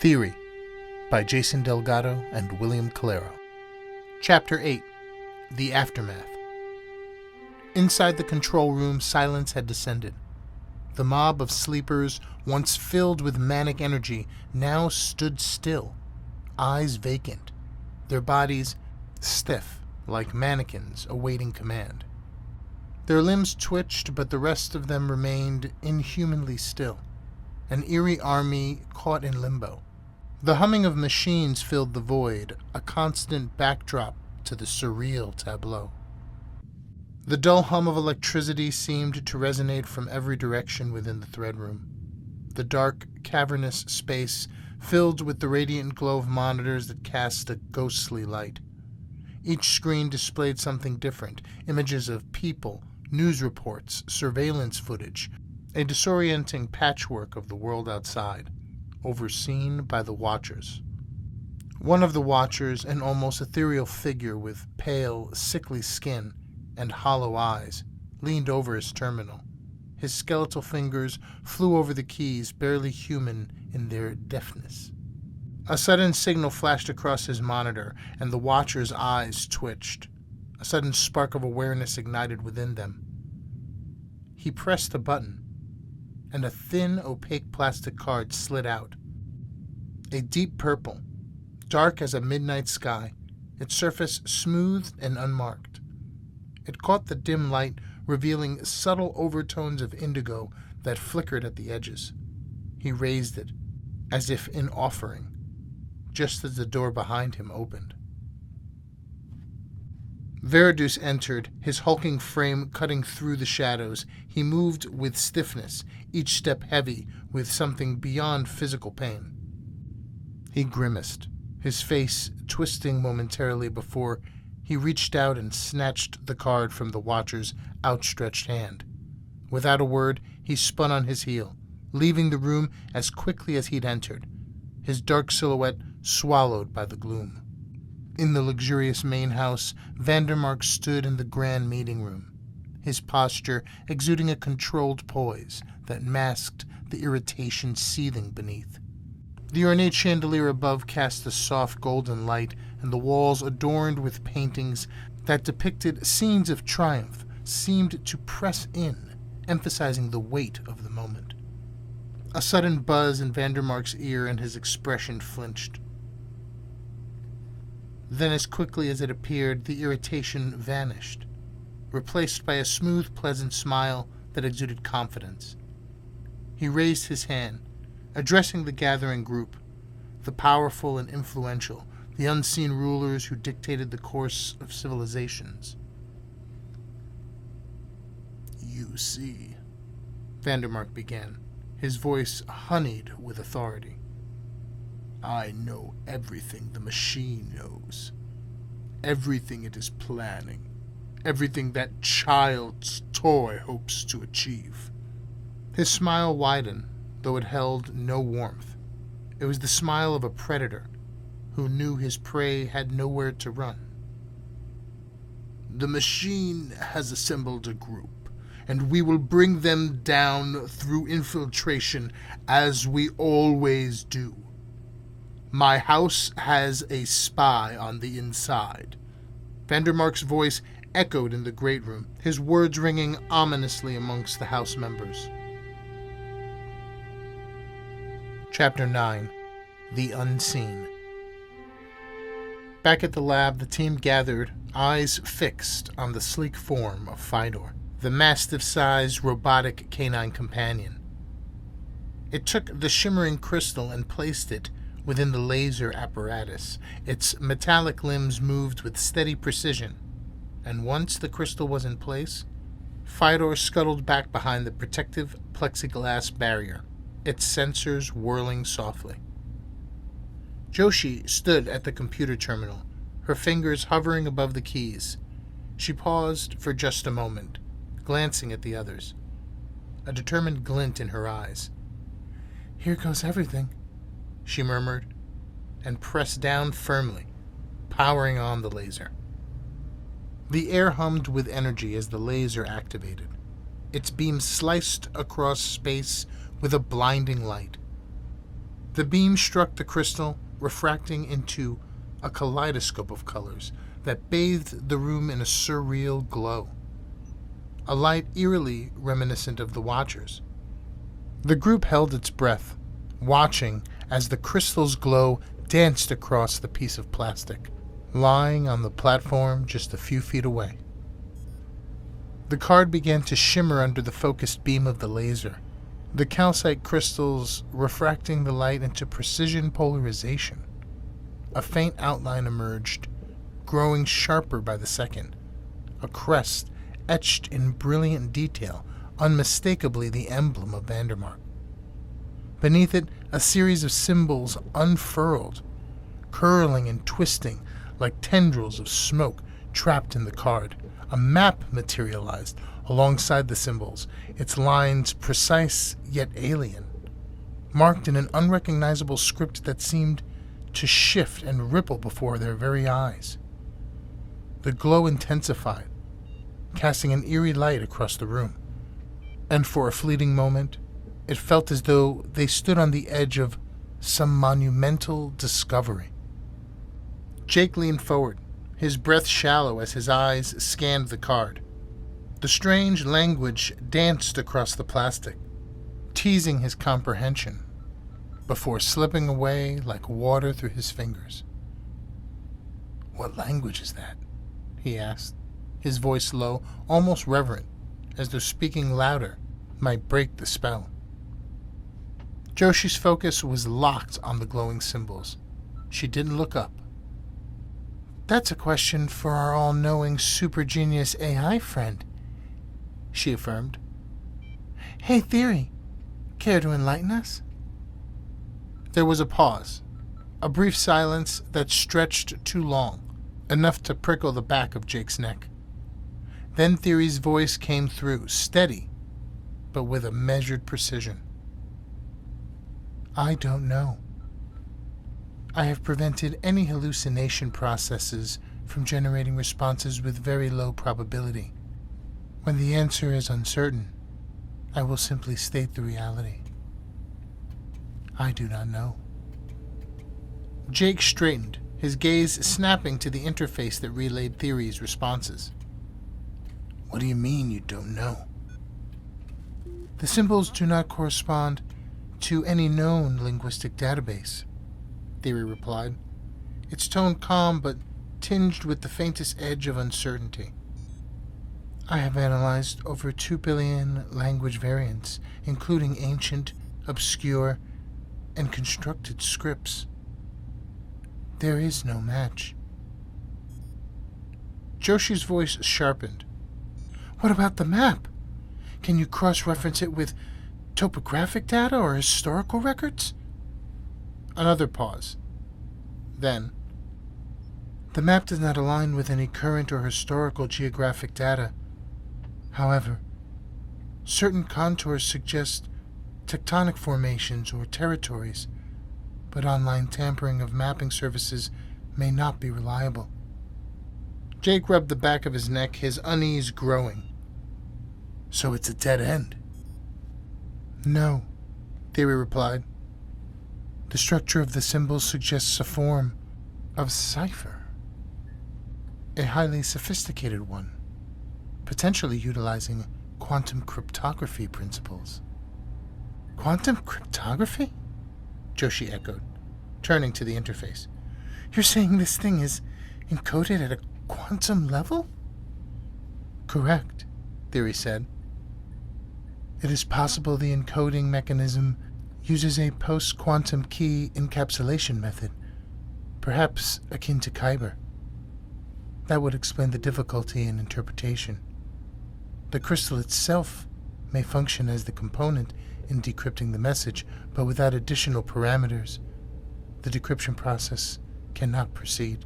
Theory by Jason Delgado and William Calero. Chapter 8. The Aftermath. Inside the control room, silence had descended. The mob of sleepers, once filled with manic energy, now stood still, eyes vacant, their bodies stiff like mannequins awaiting command. Their limbs twitched, but the rest of them remained inhumanly still, an eerie army caught in limbo. The humming of machines filled the void, a constant backdrop to the surreal tableau. The dull hum of electricity seemed to resonate from every direction within the thread room. The dark, cavernous space filled with the radiant glow of monitors that cast a ghostly light. Each screen displayed something different, images of people, news reports, surveillance footage, a disorienting patchwork of the world outside, overseen by the Watchers. One of the Watchers, an almost ethereal figure with pale, sickly skin and hollow eyes, leaned over his terminal. His skeletal fingers flew over the keys, barely human in their deftness. A sudden signal flashed across his monitor, and the Watcher's eyes twitched. A sudden spark of awareness ignited within them. He pressed a button, and a thin, opaque plastic card slid out. A deep purple, dark as a midnight sky, its surface smooth and unmarked. It caught the dim light, revealing subtle overtones of indigo that flickered at the edges. He raised it, as if in offering, just as the door behind him opened. Veridus entered, his hulking frame cutting through the shadows. He moved with stiffness, each step heavy with something beyond physical pain. He grimaced, his face twisting momentarily before he reached out and snatched the card from the Watcher's outstretched hand. Without a word, he spun on his heel, leaving the room as quickly as he'd entered, his dark silhouette swallowed by the gloom. In the luxurious main house, Vandermark stood in the grand meeting room, his posture exuding a controlled poise that masked the irritation seething beneath. The ornate chandelier above cast a soft golden light, and the walls, adorned with paintings that depicted scenes of triumph, seemed to press in, emphasizing the weight of the moment. A sudden buzz in Vandermark's ear, and his expression flinched. Then, as quickly as it appeared, the irritation vanished, replaced by a smooth, pleasant smile that exuded confidence. He raised his hand, addressing the gathering group, the powerful and influential, the unseen rulers who dictated the course of civilizations. "You see," Vandermark began, his voice honeyed with authority. "I know everything the machine knows. Everything it is planning. Everything that child's toy hopes to achieve." His smile widened, though it held no warmth. It was the smile of a predator who knew his prey had nowhere to run. "The machine has assembled a group, and we will bring them down through infiltration, as we always do. My house has a spy on the inside." Vandermark's voice echoed in the great room, his words ringing ominously amongst the house members. Chapter 9. The Unseen. Back at the lab, the team gathered, eyes fixed on the sleek form of Fidor, the mastiff-sized robotic canine companion. It took the shimmering crystal and placed it within the laser apparatus. Its metallic limbs moved with steady precision, and once the crystal was in place, Fidor scuttled back behind the protective plexiglass barrier, its sensors whirling softly. Joshi stood at the computer terminal, her fingers hovering above the keys. She paused for just a moment, glancing at the others, a determined glint in her eyes. "Here goes everything," she murmured, and pressed down firmly, powering on the laser. The air hummed with energy as the laser activated. Its beam sliced across space with a blinding light. The beam struck the crystal, refracting into a kaleidoscope of colors that bathed the room in a surreal glow, a light eerily reminiscent of the Watchers. The group held its breath, watching as the crystal's glow danced across the piece of plastic, lying on the platform just a few feet away. The card began to shimmer under the focused beam of the laser, the calcite crystals refracting the light into precision polarization. A faint outline emerged, growing sharper by the second, a crest etched in brilliant detail, unmistakably the emblem of Vandermark. Beneath it, a series of symbols unfurled, curling and twisting like tendrils of smoke trapped in the card. A map materialized alongside the symbols, its lines precise yet alien, marked in an unrecognizable script that seemed to shift and ripple before their very eyes. The glow intensified, casting an eerie light across the room, and for a fleeting moment, it felt as though they stood on the edge of some monumental discovery. Jake leaned forward, his breath shallow as his eyes scanned the card. The strange language danced across the plastic, teasing his comprehension, before slipping away like water through his fingers. "What language is that?" he asked, his voice low, almost reverent, as though speaking louder might break the spell. Joshi's focus was locked on the glowing symbols. She didn't look up. "That's a question for our all-knowing super genius AI friend," she affirmed. "Hey, Theory, care to enlighten us?" There was a pause, a brief silence that stretched too long, enough to prickle the back of Jake's neck. Then Theory's voice came through, steady, but with a measured precision. "I don't know. I have prevented any hallucination processes from generating responses with very low probability. When the answer is uncertain, I will simply state the reality. I do not know." Jake straightened, his gaze snapping to the interface that relayed Theory's responses. "What do you mean you don't know?" "The symbols do not correspond to any known linguistic database," Theory replied, its tone calm but tinged with the faintest edge of uncertainty. "I have analyzed over 2 billion language variants, including ancient, obscure, and constructed scripts. There is no match." Joshi's voice sharpened. "What about the map? Can you cross-reference it with topographic data or historical records?" Another pause. Then, "The map does not align with any current or historical geographic data. However, certain contours suggest tectonic formations or territories, but online tampering of mapping services may not be reliable." Jake rubbed the back of his neck, his unease growing. "So it's a dead end?" "No," Theory replied. "The structure of the symbols suggests a form of cipher, a highly sophisticated one, potentially utilizing quantum cryptography principles." "Quantum cryptography?" Joshi echoed, turning to the interface. "You're saying this thing is encoded at a quantum level?" "Correct," Theory said. "It is possible the encoding mechanism uses a post-quantum key encapsulation method, perhaps akin to Kyber. That would explain the difficulty in interpretation. The crystal itself may function as the component in decrypting the message, but without additional parameters, the decryption process cannot proceed."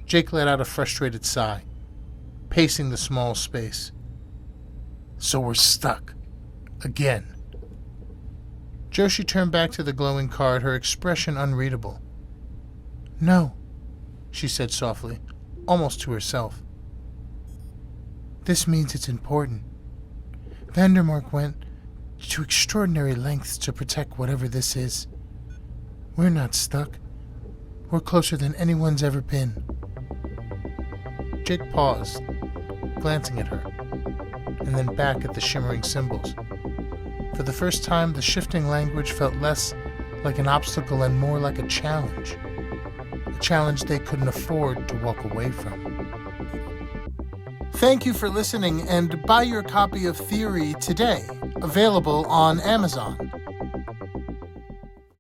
Jake let out a frustrated sigh, pacing the small space. "So we're stuck. Again." Joshi turned back to the glowing card, her expression unreadable. "No," she said softly, almost to herself. "This means it's important. Vandermark went to extraordinary lengths to protect whatever this is. We're not stuck. We're closer than anyone's ever been." Jake paused, glancing at her, and then back at the shimmering symbols. For the first time, the shifting language felt less like an obstacle and more like a challenge they couldn't afford to walk away from. Thank you for listening, and buy your copy of Theory today, available on Amazon.